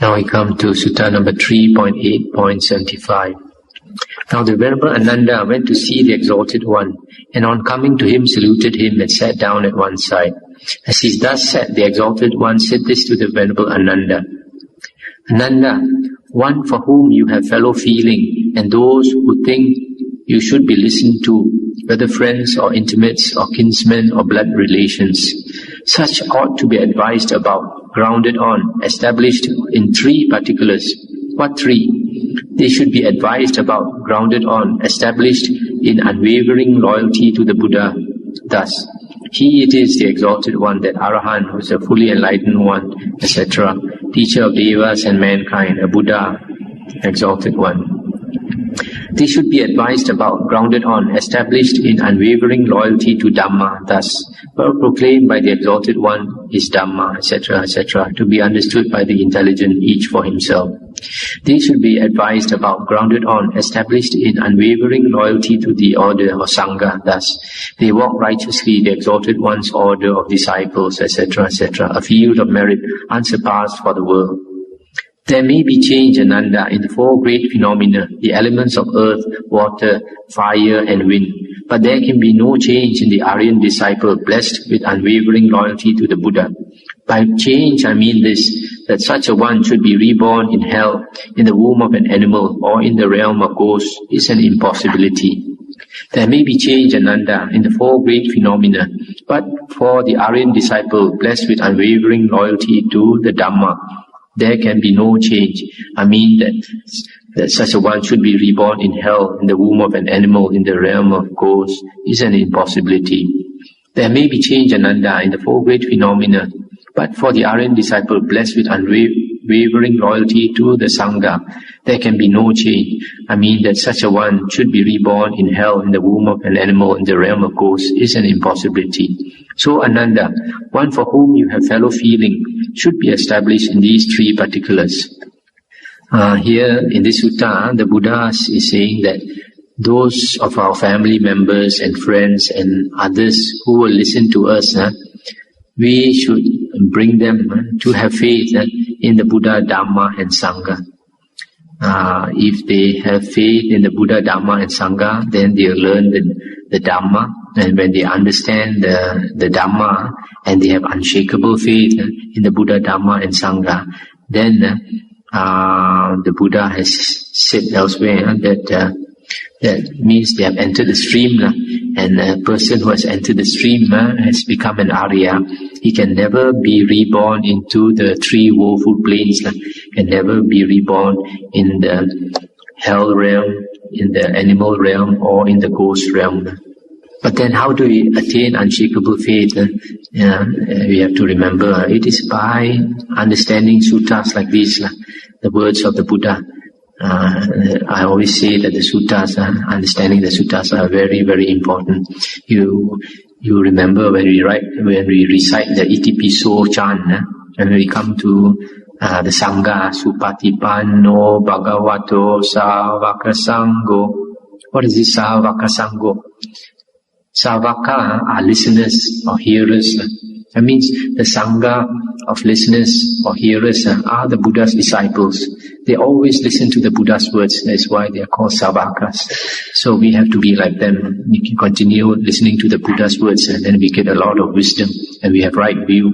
Now we come to Sutta number 3.8.75. Now the Venerable Ananda went to see the Exalted One, and on coming to him saluted him and sat down at one side. As he thus sat, the Exalted One said this to the Venerable Ananda: Ananda, one for whom you have fellow feeling, and those who think you should be listened to, whether friends or intimates or kinsmen or blood relations. Such ought to be advised about, grounded on, established in three particulars. What three? They should be advised about, grounded on, established in unwavering loyalty to the Buddha. Thus, he it is, the Exalted One, that Arahant, who is a fully enlightened one, etc., teacher of Devas and mankind, a Buddha, Exalted One. They should be advised about, grounded on, established in unwavering loyalty to Dhamma. Thus, proclaimed by the Exalted One is Dhamma, etc., etc., to be understood by the intelligent, each for himself. They should be advised about, grounded on, established in unwavering loyalty to the order or Sangha. Thus, they walk righteously, the Exalted One's order of disciples, etc., etc., a field of merit unsurpassed for the world. There may be change, Ananda, in the four great phenomena, the elements of earth, water, fire and wind. But there can be no change in the Aryan disciple blessed with unwavering loyalty to the Buddha. By change I mean this, that such a one should be reborn in hell, in the womb of an animal, or in the realm of ghosts, is an impossibility. There may be change, Ananda, in the four great phenomena, but for the Aryan disciple blessed with unwavering loyalty to the Dhamma, there can be no change. I mean that such a one should be reborn in hell, in the womb of an animal, in the realm of ghosts, is an impossibility. There may be change, Ananda, in the four great phenomena, but for the Aryan disciple blessed with unwavering loyalty to the Sangha, there can be no change. I mean that such a one should be reborn in hell, in the womb of an animal, in the realm of ghosts, is an impossibility. So, Ananda, one for whom you have fellow feeling, should be established in these three particulars. Here in this sutta, the Buddha is saying that those of our family members and friends and others who will listen to us, we should bring them to have faith in the Buddha, Dhamma and Sangha. If they have faith in the Buddha, Dhamma and Sangha, then they'll learn the Dhamma. And when they understand the Dhamma and they have unshakable faith in the Buddha, Dhamma and Sangha, then the Buddha has said elsewhere that means they have entered the stream, and a person who has entered the stream has become an Arya. He can never be reborn into the three woeful planes, can never be reborn in the hell realm, in the animal realm, or in the ghost realm. But then how do we attain unshakable faith? We have to remember it is by understanding suttas like these, the words of the Buddha. I always say that the suttas, understanding the suttas are very, very important. You remember when we recite the Itipiso chant, when we come to the Sangha, Supatipanno Bhagavato Savaka Sangho. What is this Savaka Sangho? Savaka are listeners or hearers. That means the Sangha of listeners or hearers are the Buddha's disciples. They always listen to the Buddha's words. That's why they are called Savakas. So we have to be like them. We can continue listening to the Buddha's words, and then we get a lot of wisdom and we have right view,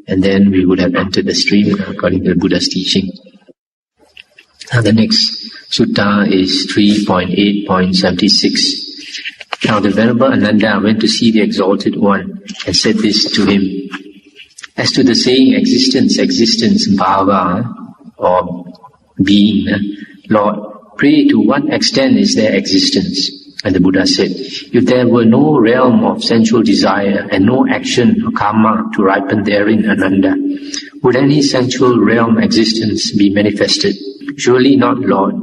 and then we would have entered the stream according to the Buddha's teaching. Now the next sutta is 3.8.76. Now the Venerable Ananda went to see the Exalted One and said this to him: as to the saying existence, bhava, or being, Lord, pray to what extent is there existence? And the Buddha said, if there were no realm of sensual desire and no action or karma to ripen therein, Ananda, would any sensual realm existence be manifested? Surely not, Lord.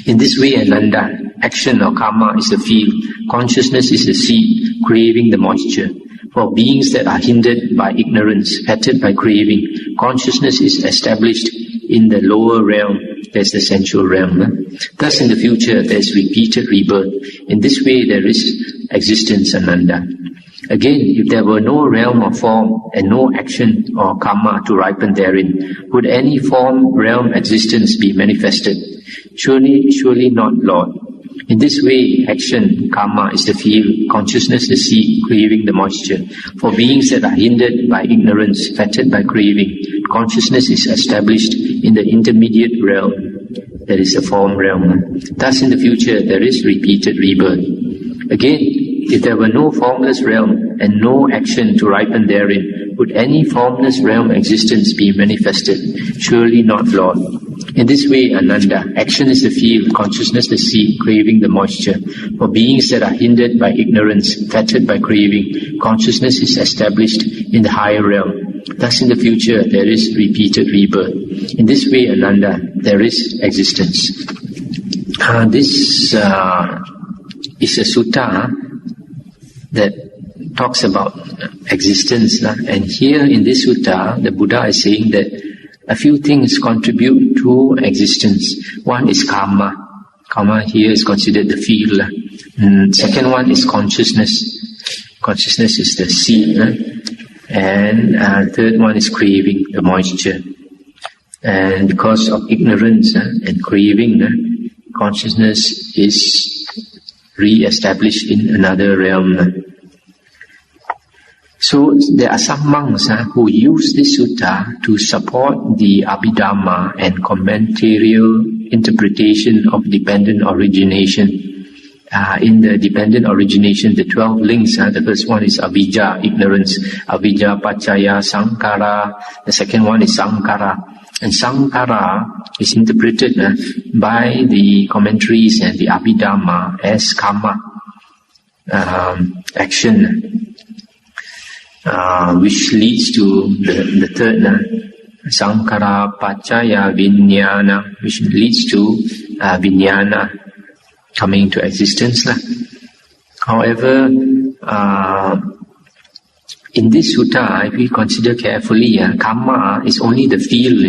In this way, Ananda, action or karma is the field, consciousness is the seed, craving the moisture. For beings that are hindered by ignorance, fettered by craving, consciousness is established in the lower realm, there's the sensual realm. Thus in the future there is repeated rebirth. In this way there is existence, Ananda. Again, if there were no realm or form and no action or karma to ripen therein, would any form, realm, existence be manifested? Surely not, Lord. In this way, action, karma, is the field, consciousness the seed, craving the moisture. For beings that are hindered by ignorance, fettered by craving, consciousness is established in the intermediate realm, that is the form realm. Thus in the future there is repeated rebirth. Again, if there were no formless realm and no action to ripen therein, would any formless realm existence be manifested? Surely not, Lord. In this way, Ananda, action is the field, consciousness the seed, craving the moisture. For beings that are hindered by ignorance, fettered by craving, consciousness is established in the higher realm. Thus in the future there is repeated rebirth. In this way, Ananda, there is existence. This is a sutta that talks about existence. And here in this sutta, the Buddha is saying that a few things contribute to existence. One is karma. Karma here is considered the field. Second one is consciousness. Consciousness is the seed. And third one is craving, the moisture. And because of ignorance and craving, consciousness is re-established in another realm. So there are some monks who use this sutta to support the Abhidhamma and commentarial interpretation of dependent origination. In the dependent origination, the 12 links, the first one is avijja, ignorance, avijja, paccaya, sankhara. The second one is sankhara. And sankhara is interpreted by the commentaries and the Abhidhamma as karma, action, which leads to the third, sankhara, paccaya, vijnana, which leads to vijnana, coming to existence. However, in this sutta, if we consider carefully, karma is only the field,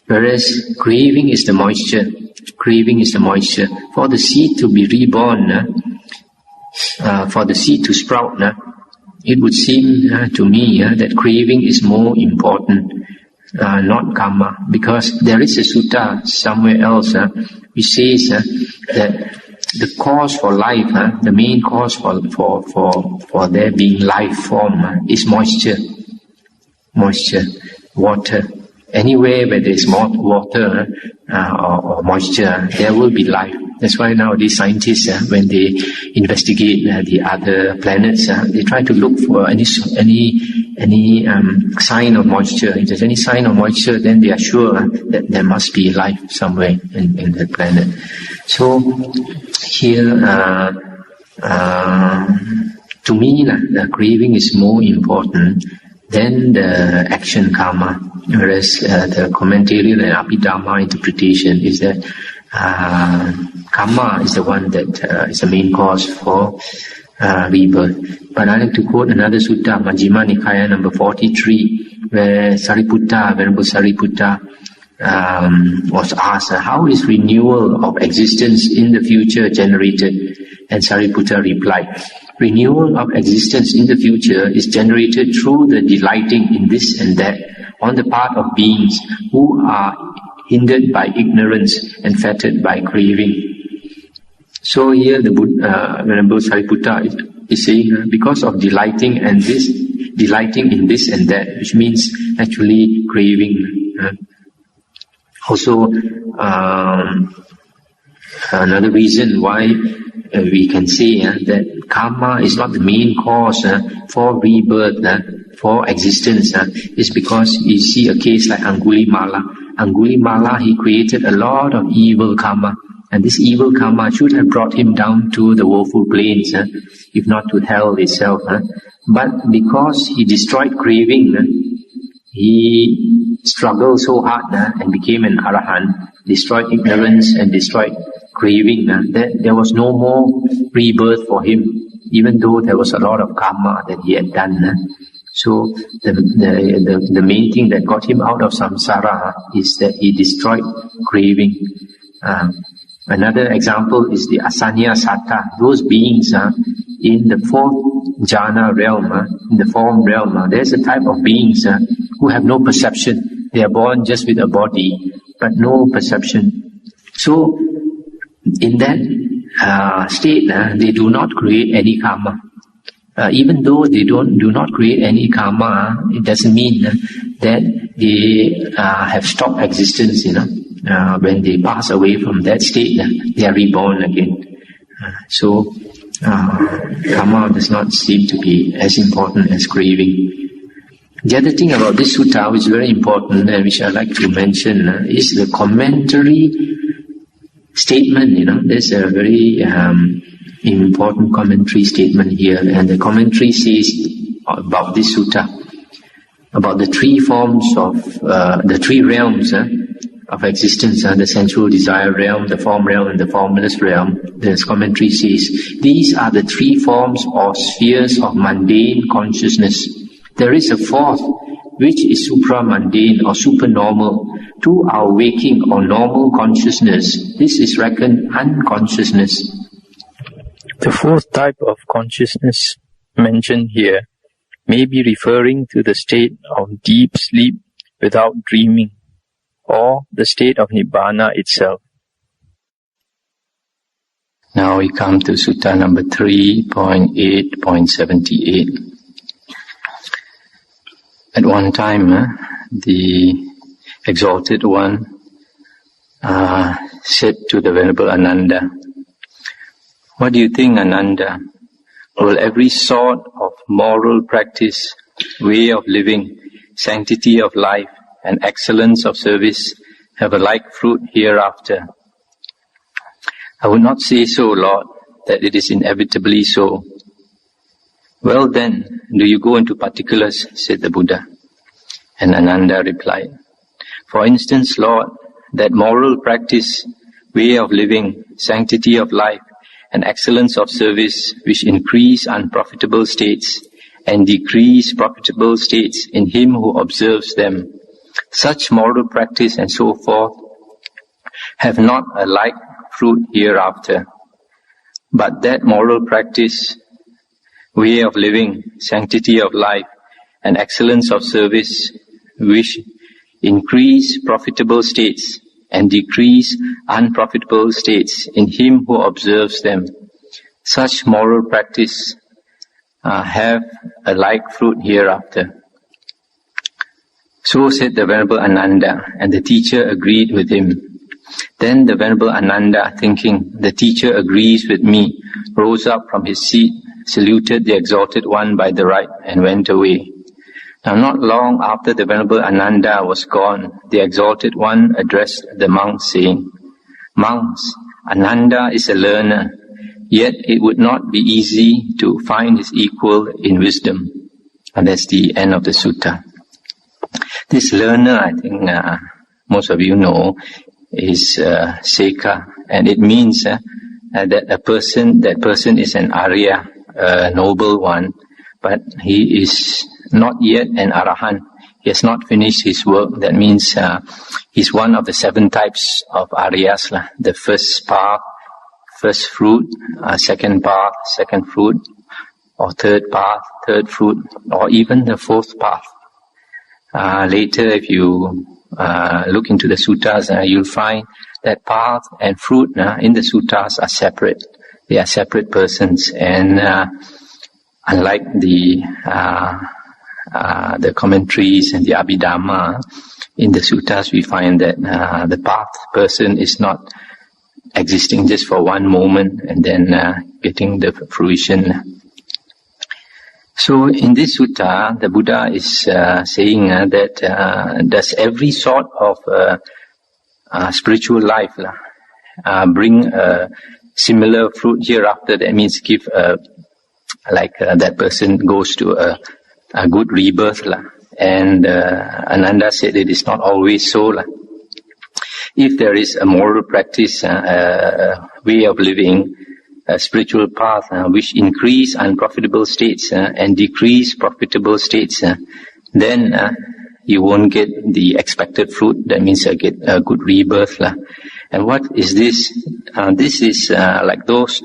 whereas craving is the moisture. Craving is the moisture. For the seed to be reborn, for the seed to sprout, it would seem to me that craving is more important, not karma, because there is a sutta somewhere else which says that the cause for life, the main cause for there being life form is moisture. Moisture, water. Anywhere where there is more water or moisture, there will be life. That's why now these scientists, when they investigate the other planets, they try to look for any sign of moisture. If there's any sign of moisture, then they are sure that there must be life somewhere in that planet. So here, to me, the craving is more important than the action karma. Whereas the commentarial and Abhidhamma interpretation is that karma is the one that is the main cause for rebirth. But I like to quote another sutta, Majjhima Nikaya number 43, where Sariputta, Venerable Sariputta, was asked, how is renewal of existence in the future generated? And Sariputta replied, renewal of existence in the future is generated through the delighting in this and that on the part of beings who are hindered by ignorance and fettered by craving. So here the Venerable Sariputta is saying, because of delighting in this and that, which means actually craving. Also, another reason why we can say that karma is not the main cause for rebirth, for existence, is because you see a case like Angulimala. Angulimala, he created a lot of evil karma, and this evil karma should have brought him down to the woeful plains, if not to hell itself. But because he destroyed craving, he struggled so hard and became an arahant, destroyed ignorance and destroyed craving, that there was no more rebirth for him, even though there was a lot of karma that he had done. So the main thing that got him out of samsara is that he destroyed craving. Another example is the asanya satta. Those beings in the fourth jhana realm, in the form realm, there's a type of beings who have no perception. They are born just with a body, but no perception. So, in that state, they do not create any karma. Even though they do not create any karma, it doesn't mean that they have stopped existence. When they pass away from that state, they are reborn again. So karma does not seem to be as important as craving. The other thing about this sutta, which is very important and which I'd like to mention, is the commentary statement. There's a very important commentary statement here, and the commentary says about this sutta, about the three forms of the three realms of existence, the sensual desire realm, the form realm, and the formless realm. This commentary says these are the three forms or spheres of mundane consciousness. There is a fourth, which is supra-mundane or supernormal to our waking or normal consciousness. This is reckoned unconsciousness. The fourth type of consciousness mentioned here may be referring to the state of deep sleep without dreaming, or the state of Nibbana itself. Now we come to Sutta number 3.8.78. At one time, the Exalted One said to the Venerable Ananda, "What do you think, Ananda? Will every sort of moral practice, way of living, sanctity of life, and excellence of service have a like fruit hereafter?" "I would not say so, Lord, that it is inevitably so." "Well then, do you go into particulars?" said the Buddha. And Ananda replied, "For instance, Lord, that moral practice, way of living, sanctity of life, and excellence of service which increase unprofitable states and decrease profitable states in him who observes them, such moral practice and so forth have not a like fruit hereafter. But that moral practice, way of living, sanctity of life, and excellence of service which increase profitable states and decrease unprofitable states in him who observes them, such moral practice have a like fruit hereafter." So said the Venerable Ananda, and the teacher agreed with him. Then the Venerable Ananda, thinking, "The teacher agrees with me," rose up from his seat, saluted the Exalted One by the right, and went away. Now not long after the Venerable Ananda was gone, the Exalted One addressed the monks, saying, "Monks, Ananda is a learner, yet it would not be easy to find his equal in wisdom." And that's the end of the sutta. This learner, I think most of you know, is Seka, and it means that that person is an Arya, a noble one, but he is not yet an Arahant. He has not finished his work. That means he's one of the 7 types of Aryas. The first path, first fruit, second path, second fruit, or third path, third fruit, or even the fourth path. Later, if you look into the suttas, you'll find that path and fruit in the suttas are separate. They are separate persons, and unlike the commentaries and the Abhidhamma, in the suttas we find that the path person is not existing just for one moment and then getting the fruition. So in this sutta, the Buddha is saying that does every sort of spiritual life bring a similar fruit hereafter? That means give that person goes to a good rebirth. And Ananda said it is not always so. If there is a moral practice, a way of living, a spiritual path which increase unprofitable states and decrease profitable states, then you won't get the expected fruit. That means you get a good rebirth. And what is this? This is like those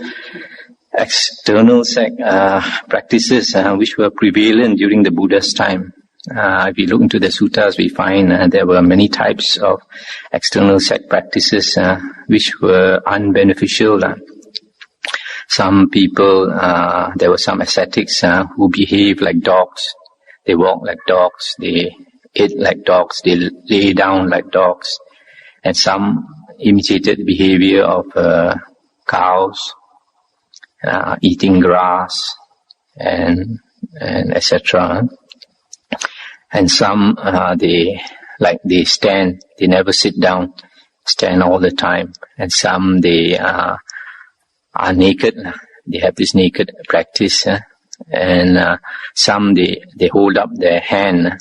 external practices which were prevalent during the Buddha's time. If we look into the suttas, we find there were many types of external sect practices which were unbeneficial. Some people, there were some ascetics who behaved like dogs. They walked like dogs, they ate like dogs, they lay down like dogs. And some imitated the behavior of cows, eating grass, and etc. And some, they stand, they never sit down, stand all the time. And some, they are naked, they have this naked practice. And some, they hold up their hand,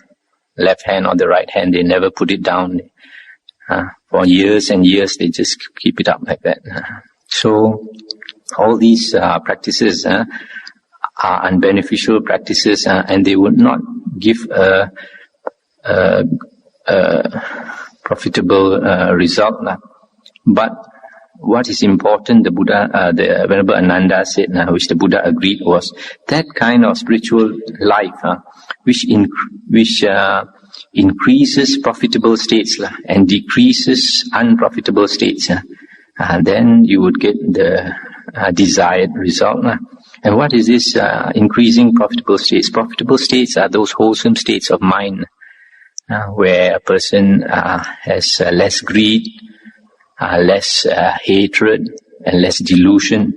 left hand or the right hand, they never put it down. For years and years, they just keep it up like that. So, all these practices are unbeneficial practices, and they would not give a profitable result. But what is important, the Buddha, the Venerable Ananda said, which the Buddha agreed, was that kind of spiritual life which increases profitable states and decreases unprofitable states. Then you would get the desired result. And what is this increasing profitable states? Profitable states are those wholesome states of mind where a person has less greed, less hatred, and less delusion.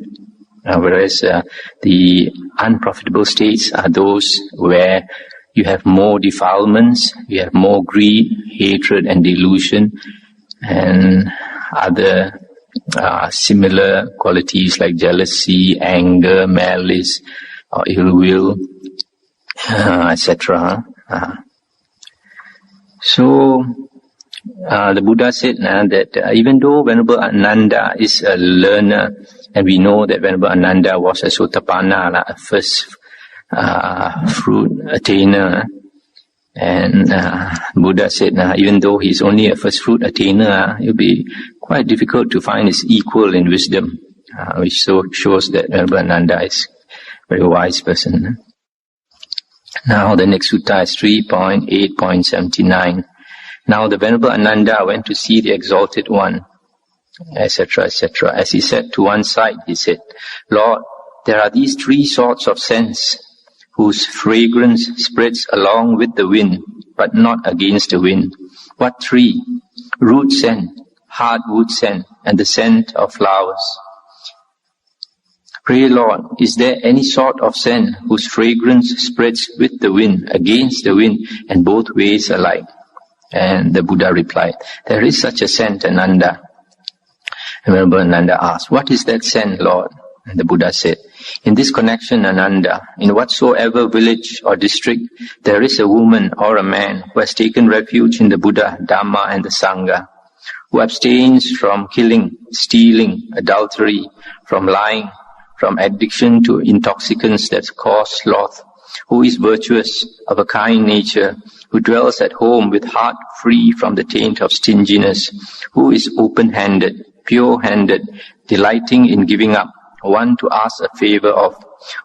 Whereas the unprofitable states are those where you have more defilements, you have more greed, hatred, and delusion, and other similar qualities like jealousy, anger, malice, or ill will, etc. So, the Buddha said that even though Venerable Ananda is a learner, and we know that Venerable Ananda was a Sotapanna, a first fruit attainer, and Buddha said even though he's only a first fruit attainer, it will be quite difficult to find his equal in wisdom, which shows that Venerable Ananda is a very wise person. Now the next sutta is 3.8.79. Now the Venerable Ananda went to see the Exalted One, etc., etc. As he sat to one side, he said, Lord, there are these three sorts of scents whose fragrance spreads along with the wind, but not against the wind. What three? Root scent, hardwood scent, and the scent of flowers. Pray, Lord, is there any sort of scent whose fragrance spreads with the wind, against the wind, and both ways alike? And the Buddha replied, there is such a scent, Ananda. And Venerable Ananda asked, what is that scent, Lord? And the Buddha said, in this connection, Ananda, in whatsoever village or district, there is a woman or a man who has taken refuge in the Buddha, Dhamma, and the Sangha, who abstains from killing, stealing, adultery, from lying, from addiction to intoxicants that cause sloth, who is virtuous, of a kind nature, who dwells at home with heart free from the taint of stinginess, who is open-handed, pure-handed, delighting in giving up, one to ask a favor of,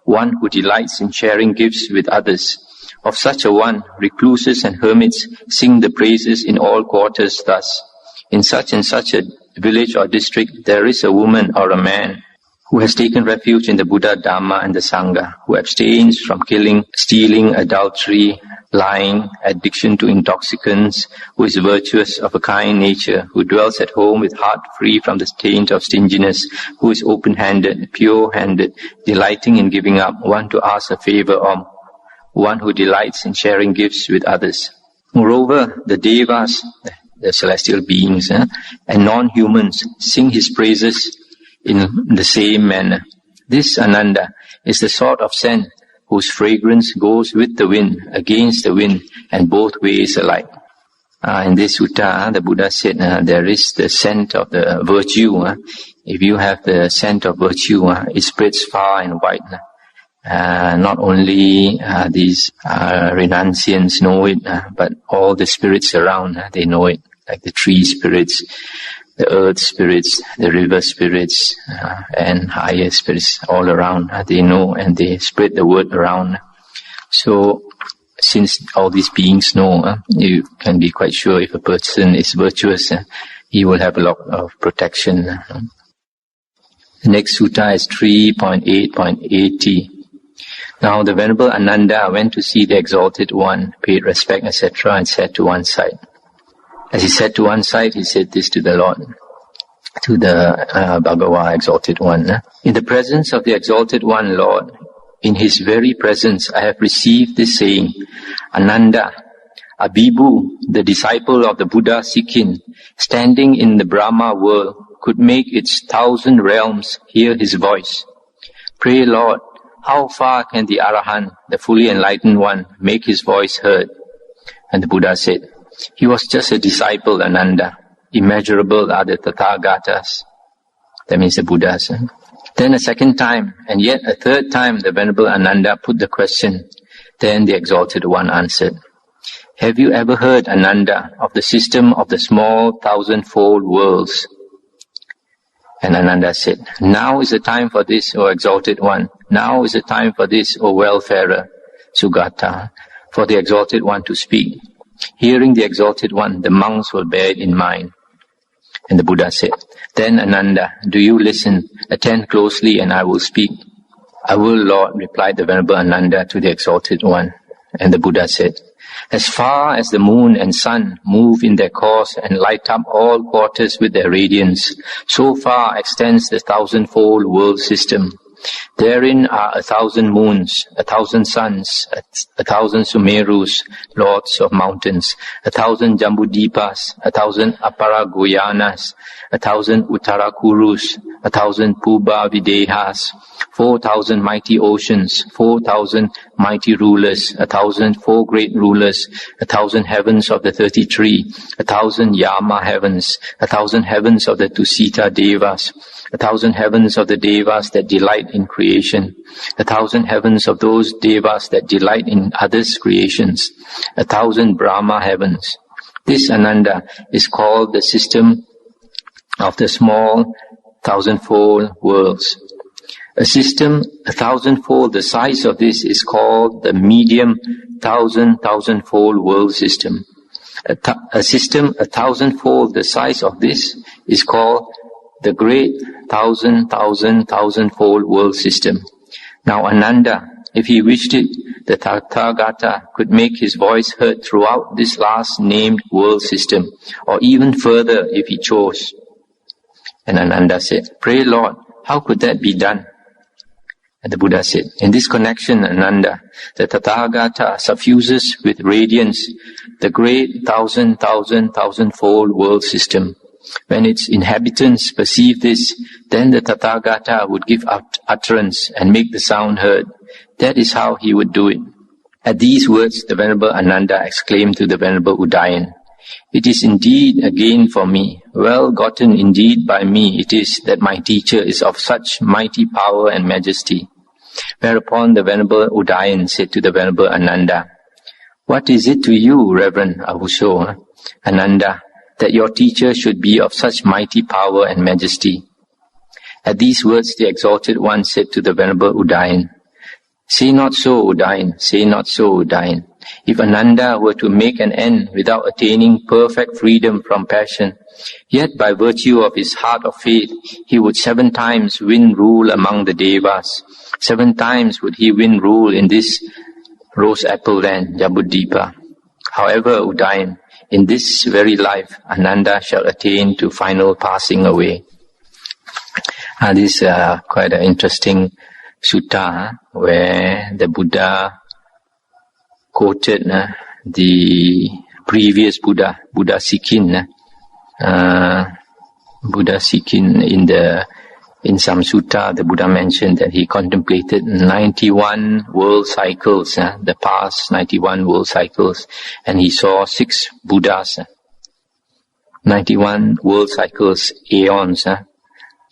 one who delights in sharing gifts with others. Of such a one, recluses and hermits sing the praises in all quarters thus. In such and such a village or district, there is a woman or a man who has taken refuge in the Buddha, Dhamma, and the Sangha, who abstains from killing, stealing, adultery, lying, addiction to intoxicants, who is virtuous, of a kind nature, who dwells at home with heart free from the taint of stinginess, who is open-handed, pure-handed, delighting in giving up, one to ask a favor of, one who delights in sharing gifts with others. Moreover, the Devas, the celestial beings, and non-humans sing his praises in the same manner. This, Ananda, is the sort of scent whose fragrance goes with the wind, against the wind, and both ways alike. In this sutta, the Buddha said there is the scent of the virtue. If you have the scent of virtue, it spreads far and wide. Not only these renunciants know it, but all the spirits around, they know it, like the tree spirits, the earth spirits, the river spirits, and higher spirits all around. They know and they spread the word around. So, since all these beings know, you can be quite sure if a person is virtuous, he will have a lot of protection. The next sutta is 3.8.80. Now the Venerable Ananda went to see the Exalted One, paid respect, etc., and sat to one side. As he sat to one side, he said this to the Lord, to the Bhagawa Exalted One. In the presence of the Exalted One, Lord, in His very presence, I have received this saying, Ananda, a Bhikkhu, the disciple of the Buddha Sikhin, standing in the Brahma world, could make its 1,000 realms hear his voice. Pray, Lord, how far can the Arahant, the fully enlightened one, make his voice heard? And the Buddha said, he was just a disciple, Ananda. Immeasurable are the Tathagatas. That means the Buddhas. Then a second time, and yet a third time, the Venerable Ananda put the question. Then the Exalted One answered, have you ever heard, Ananda, of the system of the small 1,000-fold worlds? And Ananda said, now is the time for this, O Exalted One. Now is the time for this, O Wayfarer, Sugata, for the Exalted One to speak. Hearing the Exalted One, the monks will bear it in mind. And the Buddha said, then Ananda, do you listen, attend closely, and I will speak. I will, Lord, replied the Venerable Ananda to the Exalted One. And the Buddha said, as far as the moon and sun move in their course and light up all quarters with their radiance, so far extends the 1,000-fold world system. Therein are 1,000 moons, 1,000 suns, 1,000 Sumerus, lords of mountains, 1,000 Jambudipas, 1,000 Aparagoyanas, 1,000 Uttarakurus, 1,000 Puba Videhas, 4,000 mighty oceans, 4,000 mighty rulers, 1,000 four great rulers, 1,000 heavens of the 33, 1,000 Yama heavens, 1,000 heavens of the Tusita Devas, 1,000 heavens of the Devas that delight in creation, 1,000 heavens of those Devas that delight in others' creations, 1,000 Brahma heavens. This, Ananda, is called the system of the small 1,000-fold worlds. A system 1,000-fold the size of this is called the medium 1,000-fold world system. A system 1,000-fold the size of this is called the great 1,000-fold world system. Now Ananda, if he wished it, the Tathagata could make his voice heard throughout this last named world system, or even further if he chose. And Ananda said, pray Lord, how could that be done? And the Buddha said, in this connection, Ananda, the Tathagata suffuses with radiance the great 1,000-fold world system. When its inhabitants perceive this, then the Tathagata would give utterance and make the sound heard. That is how he would do it. At these words, the Venerable Ananda exclaimed to the Venerable Udayan, it is indeed a gain for me. Well gotten indeed by me it is that my teacher is of such mighty power and majesty. Whereupon the Venerable Udayan said to the Venerable Ananda, what is it to you, Reverend Avuso, Ananda, that your teacher should be of such mighty power and majesty? At these words the Exalted One said to the Venerable Udayan, say not so, Udayan, say not so, Udayan. If Ananda were to make an end without attaining perfect freedom from passion, yet by virtue of his heart of faith, he would 7 times win rule among the Devas. 7 times would he win rule in this rose apple land, Jambudipa. However, Udayan, in this very life, Ananda shall attain to final passing away. This is quite an interesting sutta where the Buddha quoted the previous Buddha, Buddha Sikhin. Buddha Sikhin in some sutta, the Buddha mentioned that he contemplated 91 world cycles, the past 91 world cycles, and he saw 6 Buddhas. 91 world cycles, aeons.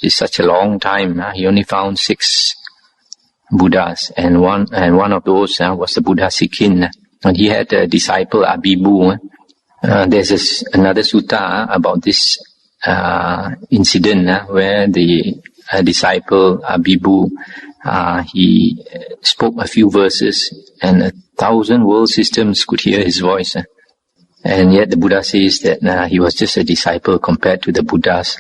It's such a long time. He only found 6 Buddhas, and one of those was the Buddha Sikhin. And he had a disciple, Abhibu. There's another sutta about this incident where the disciple Bibu, he spoke a few verses and 1,000 world systems could hear his voice. And yet the Buddha says that he was just a disciple compared to the Buddhas.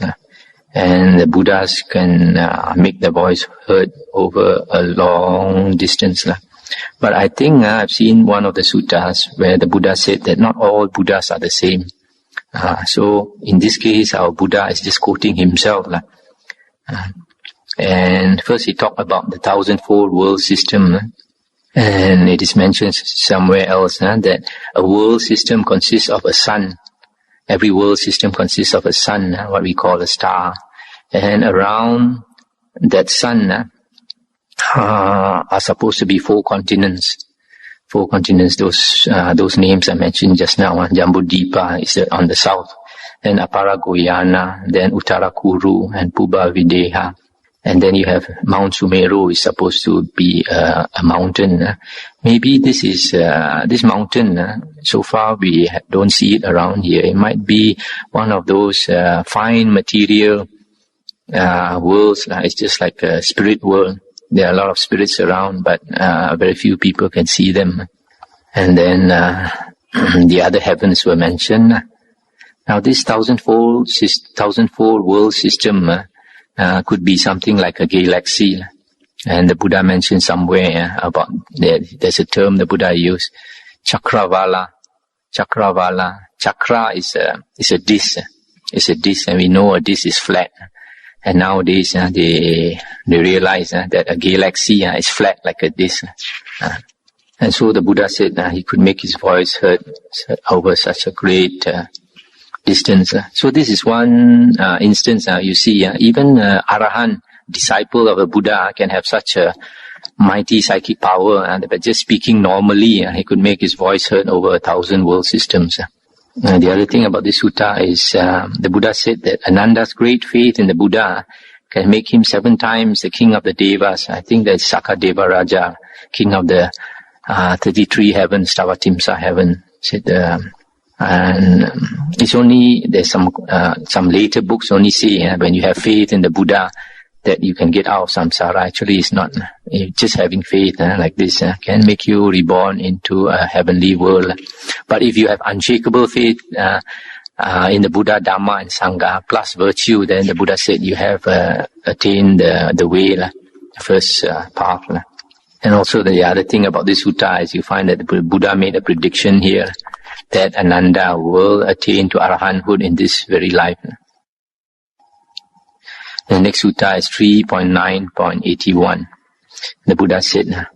And the Buddhas can make their voice heard over a long distance. But I think I've seen one of the suttas where the Buddha said that not all Buddhas are the same. So in this case, our Buddha is just quoting himself. And first he talked about the 1,000-fold world system. And it is mentioned somewhere else that a world system consists of a sun. Every world system consists of a sun, what we call a star. And around that sun are supposed to be 4 continents. 4 continents, those names I mentioned just now. Jambudvipa is on the south. Then Aparagoyana, then Uttarakuru and Puba Videha. And then you have Mount Sumeru is supposed to be a mountain. Maybe this is this mountain. So far we don't see it around here. It might be one of those fine material worlds. It's just like a spirit world. There are a lot of spirits around, but very few people can see them. And then the other heavens were mentioned. Now this 1,000-fold world system could be something like a galaxy. And the Buddha mentioned somewhere about there's a term the Buddha used, Chakravala. Chakravala. Chakra is a disc. It's a disc, and we know a disc is flat. And nowadays they realize that a galaxy is flat like a disc. And so the Buddha said he could make his voice heard over such a great distance. So this is one instance. You see, even Arahant, disciple of a Buddha, can have such a mighty psychic power. But just speaking normally, he could make his voice heard over 1,000 world systems. The other thing about this sutta is the Buddha said that Ananda's great faith in the Buddha can make him 7 times the king of the Devas. I think that's Sakadeva Raja, king of the 33 heavens, Tavatimsa heaven. Said, and it's only, there's some later books only say when you have faith in the Buddha that you can get out of samsara. Actually, it's not. Just having faith like this can make you reborn into a heavenly world. But if you have unshakable faith in the Buddha, Dhamma and Sangha plus virtue, then the Buddha said you have attained the way, the first path. And also the other thing about this sutta is you find that the Buddha made a prediction here that Ananda will attain to arahanthood in this very life. The next sutta is 3.9.81. The Buddha said,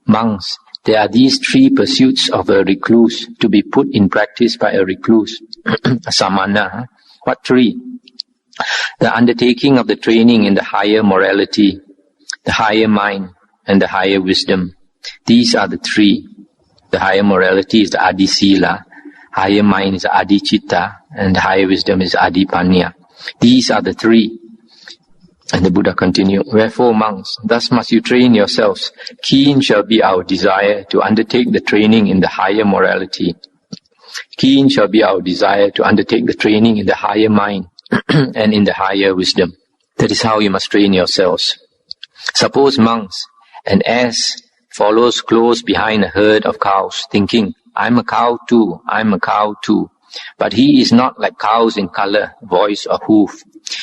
monks, there are these 3 pursuits of a recluse to be put in practice by a recluse. Samana. What 3? The undertaking of the training in the higher morality, the higher mind, and the higher wisdom. These are the 3. The higher morality is the Adi Sila, higher mind is the Adi Chitta, and the higher wisdom is Adi Panya. These are the 3. And the Buddha continued, wherefore, monks, thus must you train yourselves. Keen shall be our desire to undertake the training in the higher morality. Keen shall be our desire to undertake the training in the higher mind and in the higher wisdom. That is how you must train yourselves. Suppose, monks, an ass follows close behind a herd of cows, thinking, I'm a cow too, I'm a cow too. But he is not like cows in color, voice, or hoof.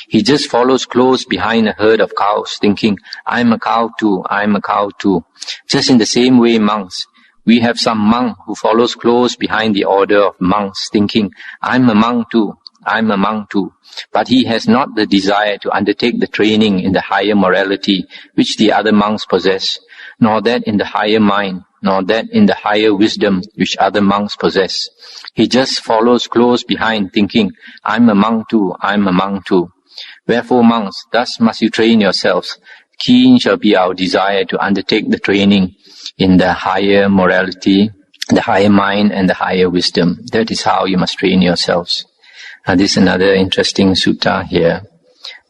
He just follows close behind a herd of cows, thinking, I'm a cow too, I'm a cow too. Just in the same way, monks, we have some monk who follows close behind the order of monks, thinking, I'm a monk too, I'm a monk too. But he has not the desire to undertake the training in the higher morality which the other monks possess, nor that in the higher mind, nor that in the higher wisdom which other monks possess. He just follows close behind, thinking, I'm a monk too, I'm a monk too. Wherefore, monks, thus must you train yourselves. Keen shall be our desire to undertake the training in the higher morality, the higher mind, and the higher wisdom. That is how you must train yourselves. This is another interesting sutta here.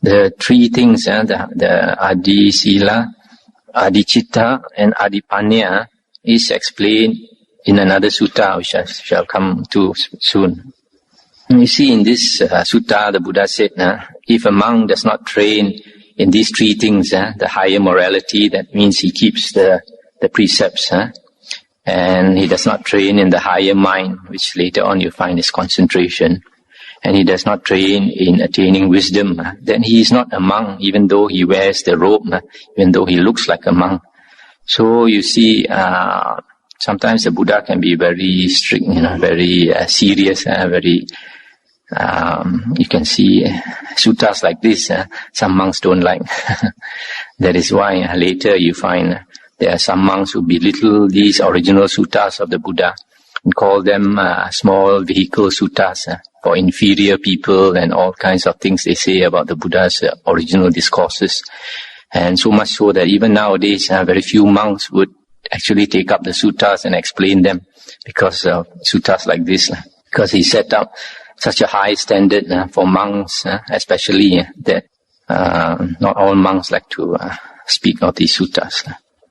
The 3 things, the Adi Sila, Adi Chitta, and Adi Panya, is explained in another sutta which I shall come to soon. You see, in this sutta, the Buddha said, if a monk does not train in these three things, the higher morality, that means he keeps the precepts, and he does not train in the higher mind, which later on you find is concentration, and he does not train in attaining wisdom, then he is not a monk, even though he wears the robe, even though he looks like a monk. So you see, sometimes the Buddha can be very strict, very serious, very... you can see suttas like this, some monks don't like. That is why later you find there are some monks who belittle these original suttas of the Buddha and call them small vehicle suttas for inferior people, and all kinds of things they say about the Buddha's original discourses. And so much so that even nowadays very few monks would actually take up the suttas and explain them because of suttas like this. Because he set up such a high standard for monks, especially that not all monks like to speak of these suttas.